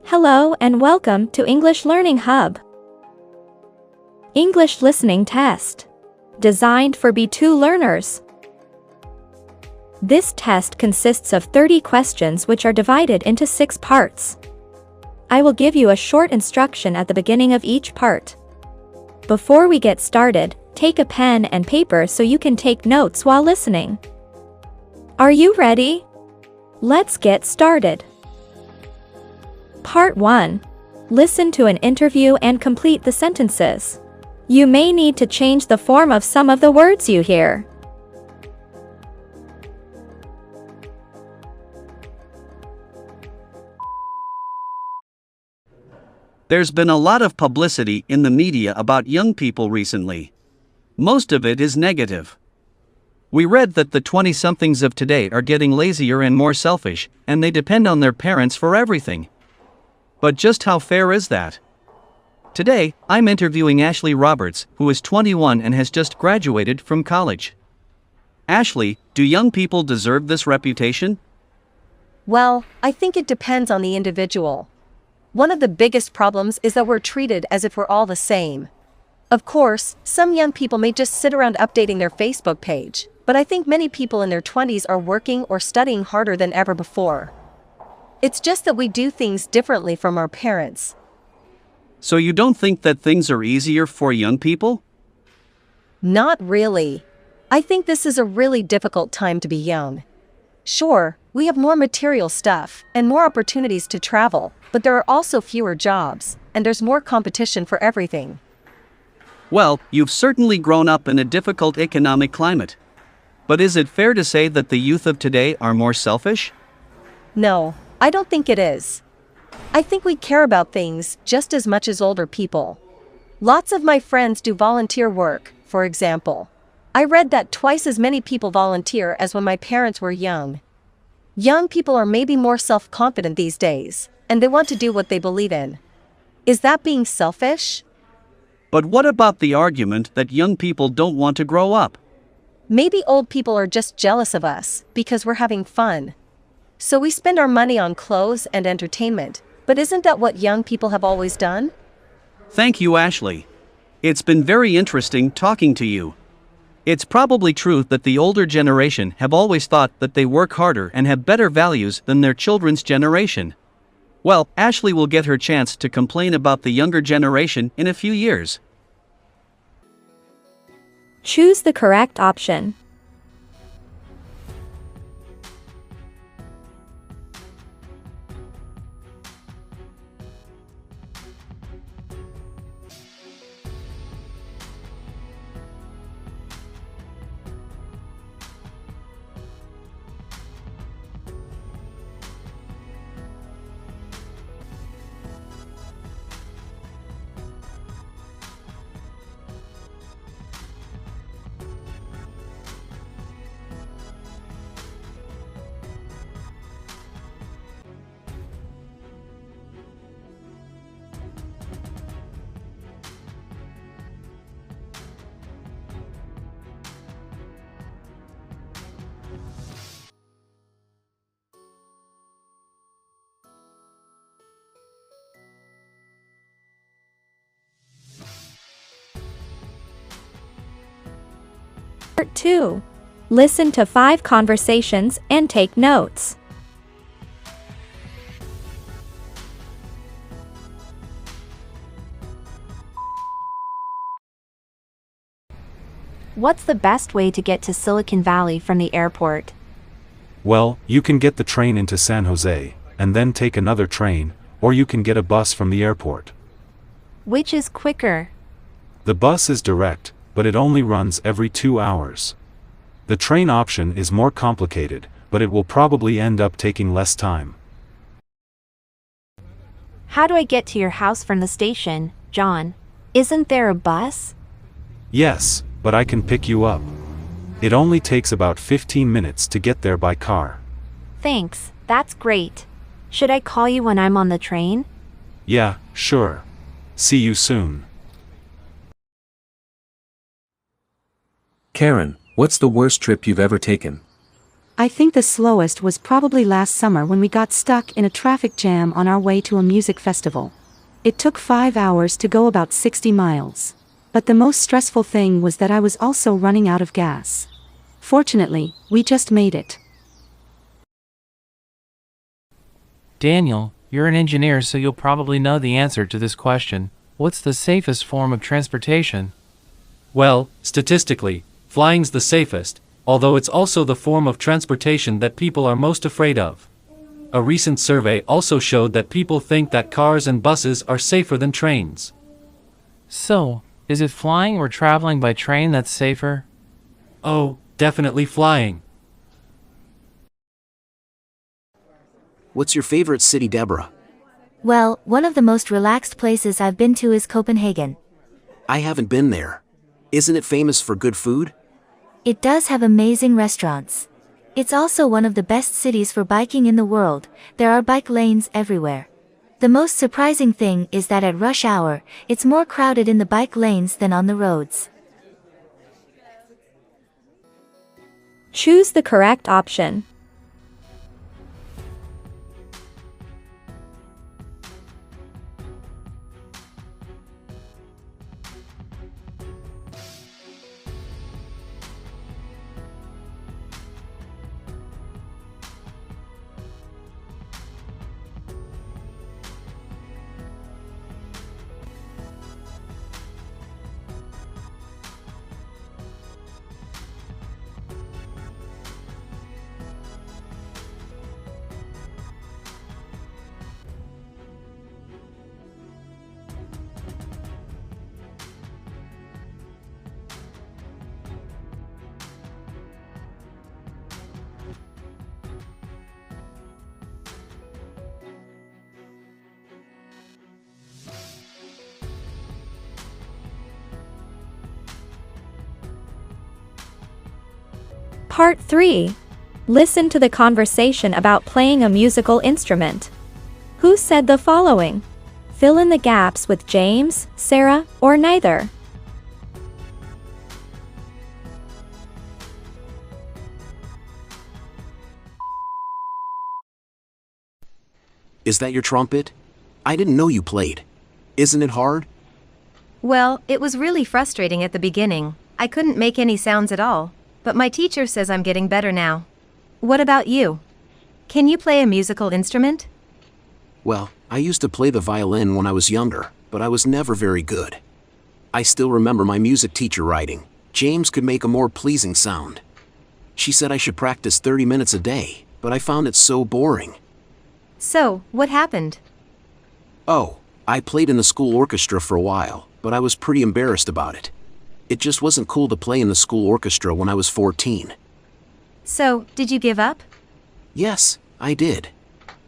Hello and welcome to English Learning Hub. English Listening Test. Designed for B2 learners. This test consists of 30 questions which are divided into 6 parts. I will give you a short instruction at the beginning of each part. Before we get started, take a pen and paper so you can take notes while listening. Are you ready? Let's get started. Part 1. Listen to an interview and complete the sentences. You may need to change the form of some of the words you hear. There's been a lot of publicity in the media about young people recently. Most of it is negative. We read that the 20-somethings of today are getting lazier and more selfish, and they depend on their parents for everything. But just how fair is that? Today, I'm interviewing Ashley Roberts, who is 21 and has just graduated from college. Ashley, do young people deserve this reputation? Well, I think it depends on the individual. One of the biggest problems is that we're treated as if we're all the same. Of course, some young people may just sit around updating their Facebook page, but I think many people in their 20s are working or studying harder than ever before. It's just that we do things differently from our parents. So you don't think that things are easier for young people? Not really. I think this is a really difficult time to be young. Sure, we have more material stuff and more opportunities to travel, but there are also fewer jobs, and there's more competition for everything. Well, you've certainly grown up in a difficult economic climate. But is it fair to say that the youth of today are more selfish? No, I don't think it is. I think we care about things just as much as older people. Lots of my friends do volunteer work, for example. I read that twice as many people volunteer as when my parents were young. Young people are maybe more self-confident these days, and they want to do what they believe in. Is that being selfish? But what about the argument that young people don't want to grow up? Maybe old people are just jealous of us because we're having fun. So we spend our money on clothes and entertainment, but isn't that what young people have always done? Thank you, Ashley. It's been very interesting talking to you. It's probably true that the older generation have always thought that they work harder and have better values than their children's generation. Well, Ashley will get her chance to complain about the younger generation in a few years. Choose the correct option. Part 2. Listen to 5 conversations and take notes. What's the best way to get to Silicon Valley from the airport? Well, you can get the train into San Jose, and then take another train, or you can get a bus from the airport. Which is quicker? The bus is direct, but it only runs every 2 hours. The train option is more complicated, but it will probably end up taking less time. How do I get to your house from the station, John? Isn't there a bus? Yes, but I can pick you up. It only takes about 15 minutes to get there by car. Thanks, that's great. Should I call you when I'm on the train? Yeah, sure. See you soon. Karen, what's the worst trip you've ever taken? I think the slowest was probably last summer when we got stuck in a traffic jam on our way to a music festival. It took 5 hours to go about 60 miles. But the most stressful thing was that I was also running out of gas. Fortunately, we just made it. Daniel, you're an engineer, so you'll probably know the answer to this question. What's the safest form of transportation? Well, statistically, flying's the safest, although it's also the form of transportation that people are most afraid of. A recent survey also showed that people think that cars and buses are safer than trains. So, is it flying or traveling by train that's safer? Oh, definitely flying. What's your favorite city, Deborah? Well, one of the most relaxed places I've been to is Copenhagen. I haven't been there. Isn't it famous for good food? It does have amazing restaurants. It's also one of the best cities for biking in the world. There are bike lanes everywhere. The most surprising thing is that at rush hour, it's more crowded in the bike lanes than on the roads. Choose the correct option. Part 3. Listen to the conversation about playing a musical instrument. Who said the following? Fill in the gaps with James, Sarah, or neither. Is that your trumpet? I didn't know you played. Isn't it hard? Well, it was really frustrating at the beginning. I couldn't make any sounds at all, but my teacher says I'm getting better now. What about you? Can you play a musical instrument? Well, I used to play the violin when I was younger, but I was never very good. I still remember my music teacher writing, James could make a more pleasing sound. She said I should practice 30 minutes a day, but I found it so boring. So, what happened? Oh, I played in the school orchestra for a while, but I was pretty embarrassed about it. It just wasn't cool to play in the school orchestra when I was 14. So, did you give up? Yes, I did.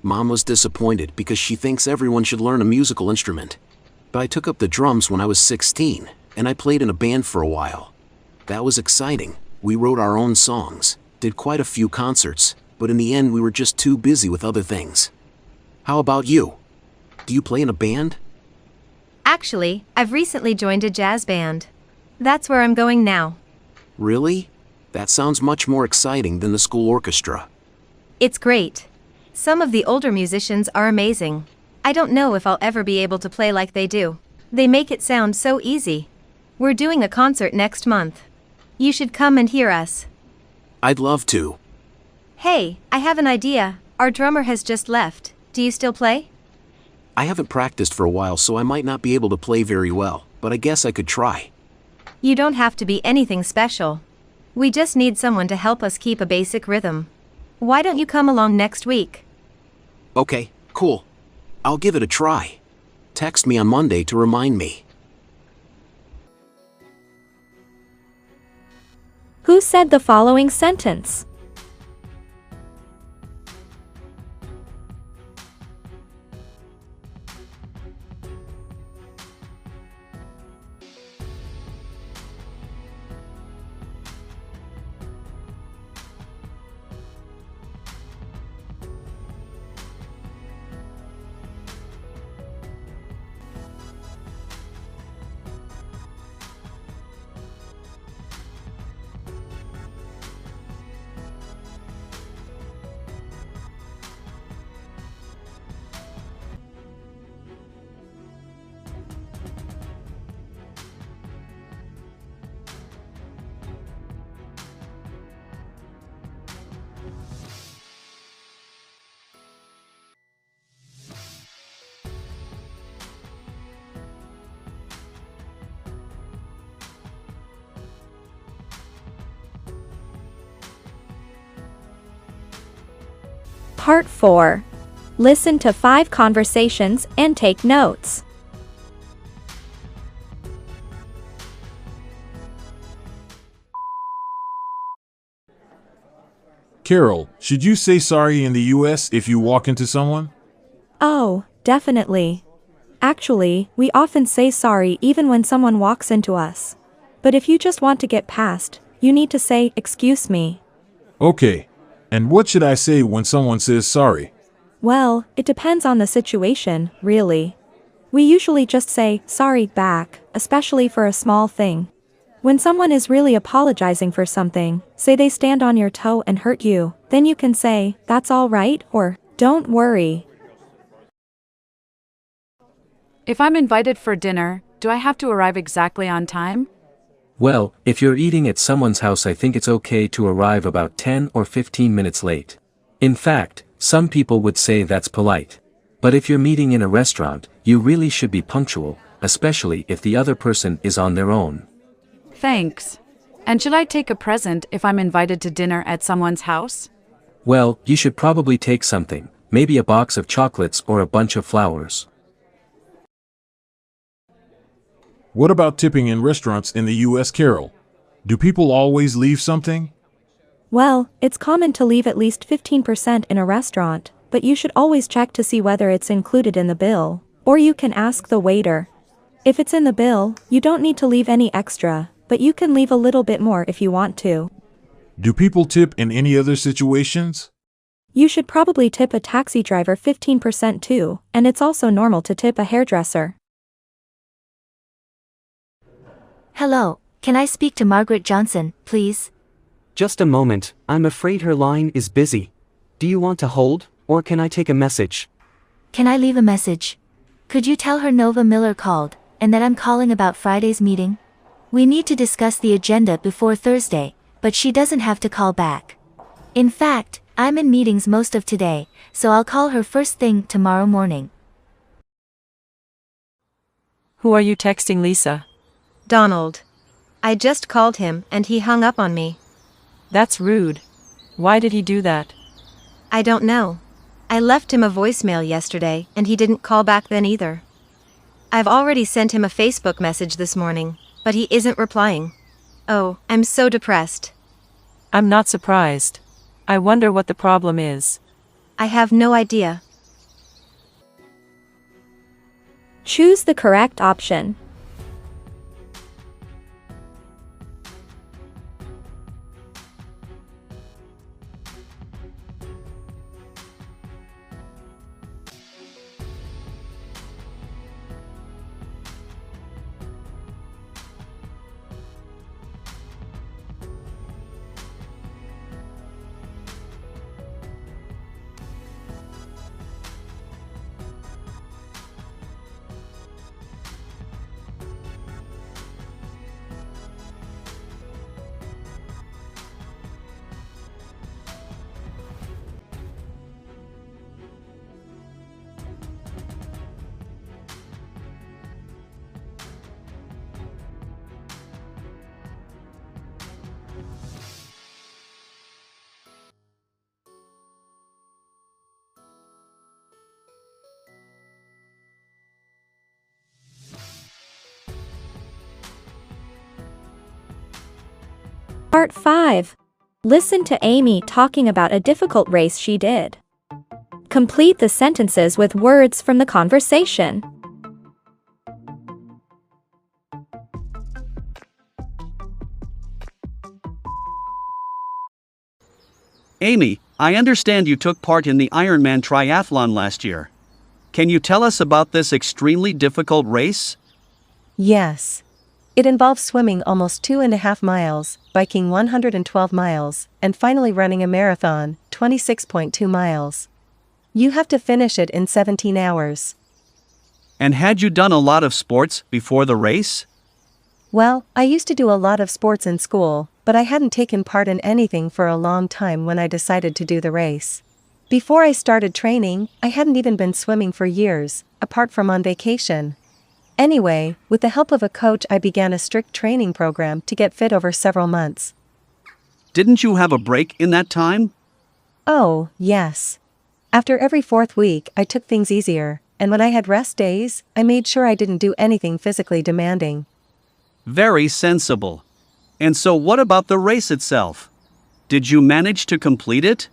Mom was disappointed because she thinks everyone should learn a musical instrument. But I took up the drums when I was 16, and I played in a band for a while. That was exciting. We wrote our own songs, did quite a few concerts, but in the end we were just too busy with other things. How about you? Do you play in a band? Actually, I've recently joined a jazz band. That's where I'm going now. Really? That sounds much more exciting than the school orchestra. It's great. Some of the older musicians are amazing. I don't know if I'll ever be able to play like they do. They make it sound so easy. We're doing a concert next month. You should come and hear us. I'd love to. Hey, I have an idea. Our drummer has just left. Do you still play? I haven't practiced for a while, so I might not be able to play very well, but I guess I could try. You don't have to be anything special. We just need someone to help us keep a basic rhythm. Why don't you come along next week? Okay, cool. I'll give it a try. Text me on Monday to remind me. Who said the following sentence? Part 4. Listen to 5 conversations and take notes. Carol, should you say sorry in the US if you walk into someone? Oh, definitely. Actually, we often say sorry even when someone walks into us. But if you just want to get past, you need to say, "Excuse me." Okay. And what should I say when someone says sorry? Well, it depends on the situation, really. We usually just say, "Sorry," back, especially for a small thing. When someone is really apologizing for something, say they stand on your toe and hurt you, then you can say, "That's all right," or, "Don't worry." If I'm invited for dinner, do I have to arrive exactly on time? Well, if you're eating at someone's house, I think it's okay to arrive about 10 or 15 minutes late. In fact, some people would say that's polite. But if you're meeting in a restaurant, you really should be punctual, especially if the other person is on their own. Thanks. And should I take a present if I'm invited to dinner at someone's house? Well, you should probably take something, maybe a box of chocolates or a bunch of flowers. What about tipping in restaurants in the US, Carol? Do people always leave something? Well, it's common to leave at least 15% in a restaurant, but you should always check to see whether it's included in the bill, or you can ask the waiter. If it's in the bill, you don't need to leave any extra, but you can leave a little bit more if you want to. Do people tip in any other situations? You should probably tip a taxi driver 15% too, and it's also normal to tip a hairdresser. Hello, can I speak to Margaret Johnson, please? Just a moment, I'm afraid her line is busy. Do you want to hold, or can I take a message? Can I leave a message? Could you tell her Nova Miller called, and that I'm calling about Friday's meeting? We need to discuss the agenda before Thursday, but she doesn't have to call back. In fact, I'm in meetings most of today, so I'll call her first thing tomorrow morning. Who are you texting, Lisa? Donald. I just called him and he hung up on me. That's rude. Why did he do that? I don't know. I left him a voicemail yesterday and he didn't call back then either. I've already sent him a Facebook message this morning, but he isn't replying. Oh, I'm so depressed. I'm not surprised. I wonder what the problem is. I have no idea. Choose the correct option. Part 5. Listen to Amy talking about a difficult race she did. Complete the sentences with words from the conversation. Amy, I understand you took part in the Ironman triathlon last year. Can you tell us about this extremely difficult race? Yes. It involves swimming almost 2.5 miles, biking 112 miles, and finally running a marathon, 26.2 miles. You have to finish it in 17 hours. And had you done a lot of sports before the race? Well, I used to do a lot of sports in school, but I hadn't taken part in anything for a long time when I decided to do the race. Before I started training, I hadn't even been swimming for years, apart from on vacation. Anyway, with the help of a coach, I began a strict training program to get fit over several months. Didn't you have a break in that time? Oh, yes. After every fourth week, I took things easier, and when I had rest days, I made sure I didn't do anything physically demanding. Very sensible. And so what about the race itself? Did you manage to complete it?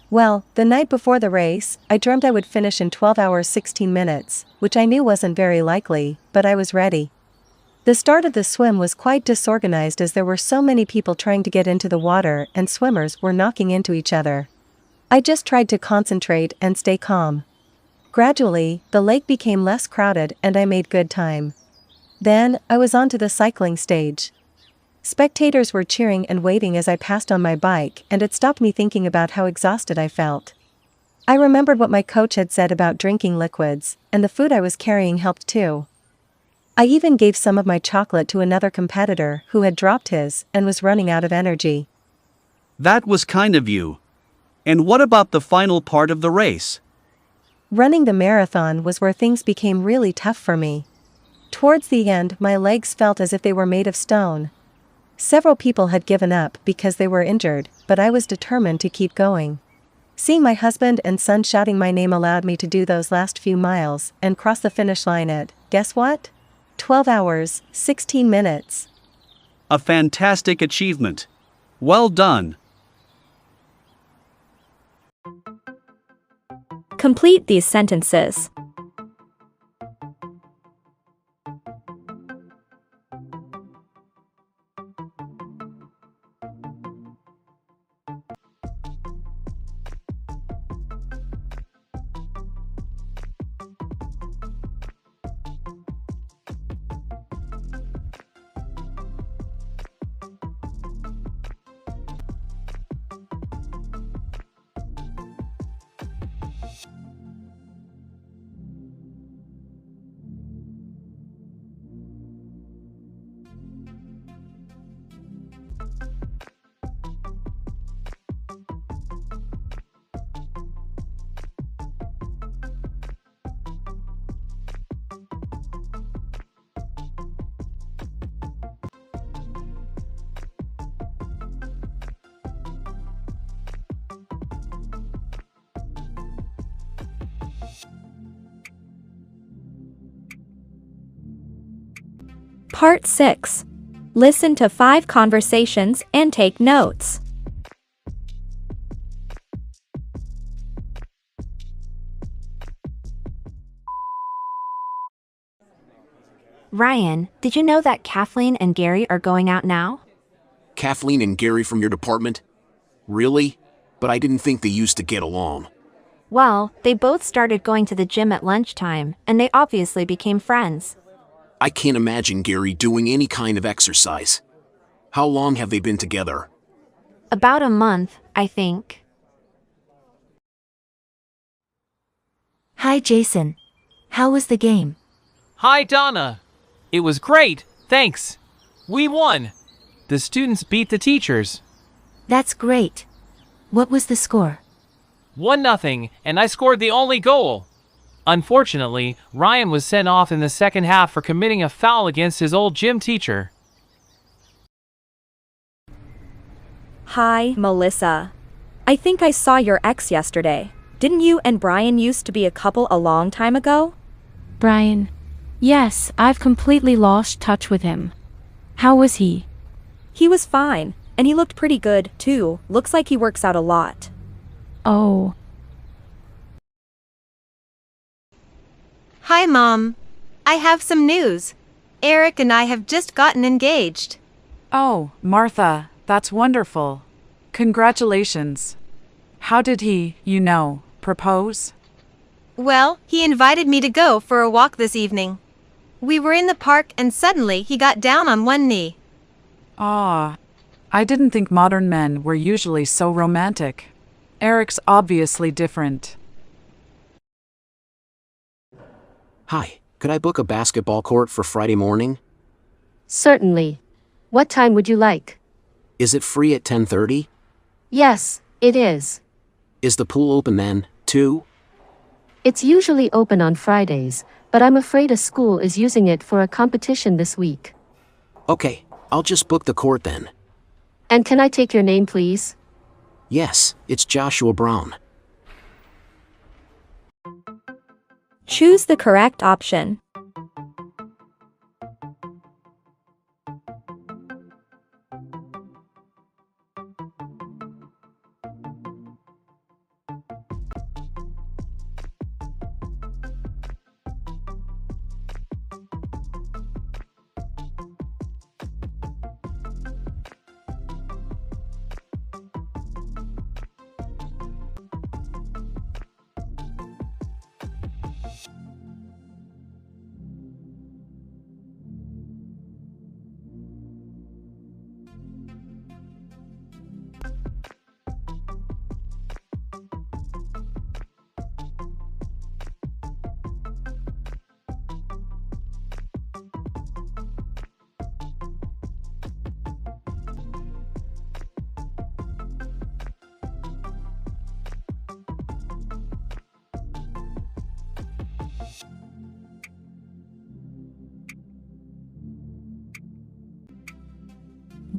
Well, the night before the race, I dreamt I would finish in 12 hours 16 minutes, which I knew wasn't very likely, but I was ready. The start of the swim was quite disorganized as there were so many people trying to get into the water and swimmers were knocking into each other. I just tried to concentrate and stay calm. Gradually, the lake became less crowded and I made good time. Then, I was on to the cycling stage. Spectators were cheering and waving as I passed on my bike, and it stopped me thinking about how exhausted I felt. I remembered what my coach had said about drinking liquids, and the food I was carrying helped too. I even gave some of my chocolate to another competitor who had dropped his and was running out of energy. That was kind of you. And what about the final part of the race? Running the marathon was where things became really tough for me. Towards the end, my legs felt as if they were made of stone. Several people had given up because they were injured, but I was determined to keep going. Seeing my husband and son shouting my name allowed me to do those last few miles and cross the finish line at, guess what? 12 hours, 16 minutes. A fantastic achievement. Well done. Complete these sentences. Part 6. Listen to 5 conversations and take notes. Ryan, did you know that Kathleen and Gary are going out now? Kathleen and Gary from your department? Really? But I didn't think they used to get along. Well, they both started going to the gym at lunchtime, and they obviously became friends. I can't imagine Gary doing any kind of exercise. How long have they been together? About a month, I think. Hi, Jason. How was the game? Hi, Donna. It was great, thanks. We won. The students beat the teachers. That's great. What was the score? 1-0, and I scored the only goal. Unfortunately, Ryan was sent off in the second half for committing a foul against his old gym teacher. Hi, Melissa. I think I saw your ex yesterday. Didn't you and Brian used to be a couple a long time ago? Brian. Yes, I've completely lost touch with him. How was he? He was fine, and he looked pretty good, too. Looks like he works out a lot. Oh. Hi, Mom. I have some news. Eric and I have just gotten engaged. Oh, Martha, that's wonderful. Congratulations. How did he, propose? Well, he invited me to go for a walk this evening. We were in the park and suddenly he got down on one knee. Ah, I didn't think modern men were usually so romantic. Eric's obviously different. Hi, could I book a basketball court for Friday morning? Certainly. What time would you like? Is it free at 10:30? Yes, it is. Is the pool open then, too? It's usually open on Fridays, but I'm afraid a school is using it for a competition this week. Okay, I'll just book the court then. And can I take your name, please? Yes, it's Joshua Brown. Choose the correct option.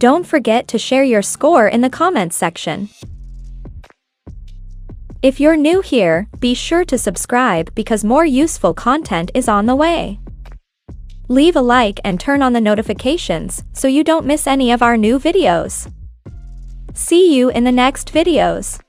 Don't forget to share your score in the comments section. If you're new here, be sure to subscribe because more useful content is on the way. Leave a like and turn on the notifications so you don't miss any of our new videos. See you in the next videos.